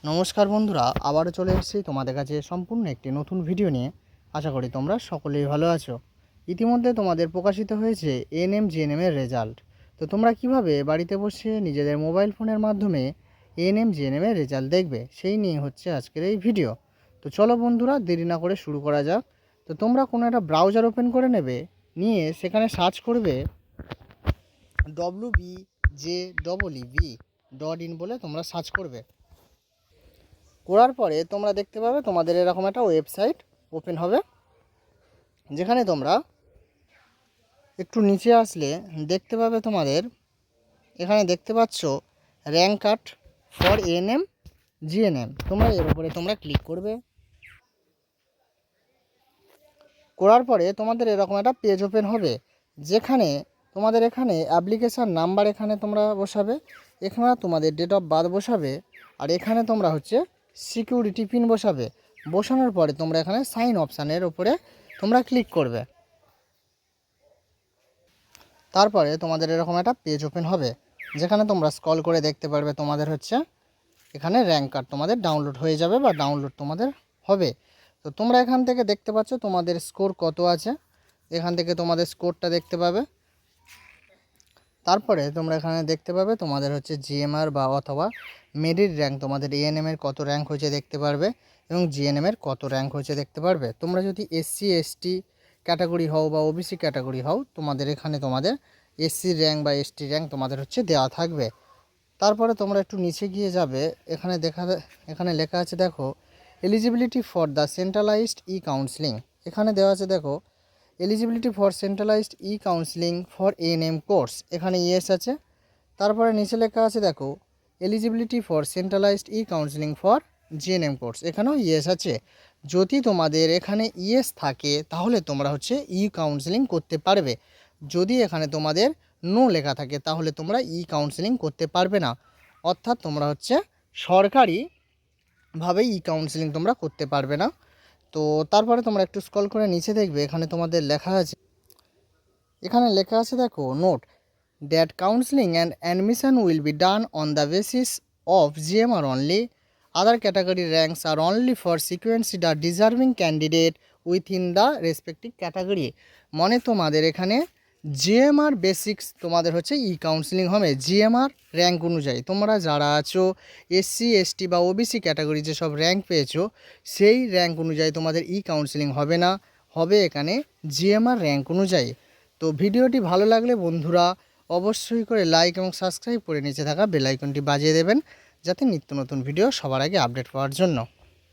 নমস্কার বন্ধুরা, আবারও চলে এসেছি তোমাদের কাছে সম্পূর্ণ একটি নতুন ভিডিও নিয়ে। আশা করি তোমরা সকলেই ভালো আছো। ইতিমধ্যে তোমাদের প্রকাশিত হয়েছে এএনএম জিএনএম এর রেজাল্ট। তো তোমরা কিভাবে বাড়িতে বসে নিজেদের মোবাইল ফোনের মাধ্যমে এএনএম জিএনএম এর রেজাল্ট দেখবে, সেই নিয়ে হচ্ছে আজকের এই ভিডিও। তো চলো বন্ধুরা, দেরি না করে শুরু করা যাক। তো তোমরা কোনো একটা ব্রাউজার ওপেন করে নেবে, নিয়ে সেখানে সার্চ করবে wbjeev.in বলে তোমরা সার্চ করবে। করার পরে তোমরা দেখতে পাবে তোমাদের এরকম একটা ওয়েবসাইট ওপেন হবে, যেখানে তোমরা একটু নিচে আসলে দেখতে পাবে তোমাদের এখানে দেখতে পাচ্ছ rank card for ANM GNM. তোমরা এর উপরে তোমরা ক্লিক করবে। করার পরে তোমাদের এরকম একটা পেজ ওপেন হবে, যেখানে তোমাদের এখানে অ্যাপ্লিকেশান নাম্বার এখানে তোমরা বসাবে, এখানে তোমাদের ডেট অফ বার্থ বসাবে, আর এখানে তোমরা হচ্ছে সিকিউরিটি পিন বসাবে। বসানোর পরে তোমরা এখানে সাইন অপশানের উপরে তোমরা ক্লিক করবে। তারপরে তোমাদের এরকম একটা পেজ ওপেন হবে, যেখানে তোমরা স্ক্রল করে দেখতে পারবে তোমাদের হচ্ছে এখানে র্যাঙ্ক কার্ড তোমাদের ডাউনলোড হয়ে যাবে বা ডাউনলোড তোমাদের হবে। তো তোমরা এখান থেকে দেখতে পাচ্ছ তোমাদের স্কোর কত আছে, এখান থেকে তোমাদের স্কোরটা দেখতে পাবে। তারপরে তোমরা এখানে দেখতে পাবে তোমাদের হচ্ছে জিএমআর বা অথবা মেরিট র্যাঙ্ক, তোমাদের এএনএমের কত র্যাঙ্ক হয়েছে দেখতে পারবে এবং জিএনএমের কত র্যাঙ্ক হয়েছে দেখতে পারবে। তোমরা যদি এসসি এসটি ক্যাটাগরি হও বা ওবিসি ক্যাটাগরি হও, তোমাদের এখানে তোমাদের এসসি র্যাঙ্ক বা এসটি র্যাঙ্ক তোমাদের হচ্ছে দেওয়া থাকবে। তারপরে তোমরা একটু নিচে গিয়ে যাবে, এখানে লেখা আছে দেখো eligibility for the centralised E counselling. এখানে দেওয়া আছে দেখো eligibility for centralised E counselling for ANM course, এখানে ইয়েস আছে। তারপরে নিচে লেখা আছে দেখো eligibility for centralised E counselling for GNM course, এখানেও ইয়েস আছে। যদি তোমাদের এখানে ইয়েস থাকে তাহলে তোমরা হচ্ছে ই কাউন্সিলিং করতে পারবে। যদি এখানে তোমাদের নো লেখা থাকে তাহলে তোমরা ই কাউন্সিলিং করতে পারবে না, অর্থাৎ তোমরা হচ্ছে সরকারিভাবে ই কাউন্সিলিং তোমরা করতে পারবে না। তো তারপরে তোমরা একটু স্ক্রল করে নিচে দেখবে, এখানে তোমাদের লেখা আছে, এখানে লেখা আছে দেখো note that counselling and admission will be done on the basis of GMR only, other category ranks are only for sequencing the deserving candidate within the respective category. মানে তোমাদের এখানে জিএমআর বেসিক্স তোমাদের হচ্ছে ই কাউন্সিলিং হবে GMR rank অনুযায়ী। তোমরা যারা আছো এসসি এসটি বা ওবিসি ক্যাটাগরি যেসব র্যাঙ্ক পেয়েছো, সেই র্যাঙ্ক অনুযায়ী তোমাদের ই কাউন্সিলিং হবে না, হবে এখানে জিএমআর র্যাঙ্ক অনুযায়ী। তো ভিডিওটি ভালো লাগলে বন্ধুরা অবশ্যই করে লাইক এবং সাবস্ক্রাইব করে নিচে থাকা বেল আইকনটি বাজিয়ে দেবেন, যাতে নিত্য নতুন ভিডিও সবার আগে আপডেট পাওয়ার জন্য।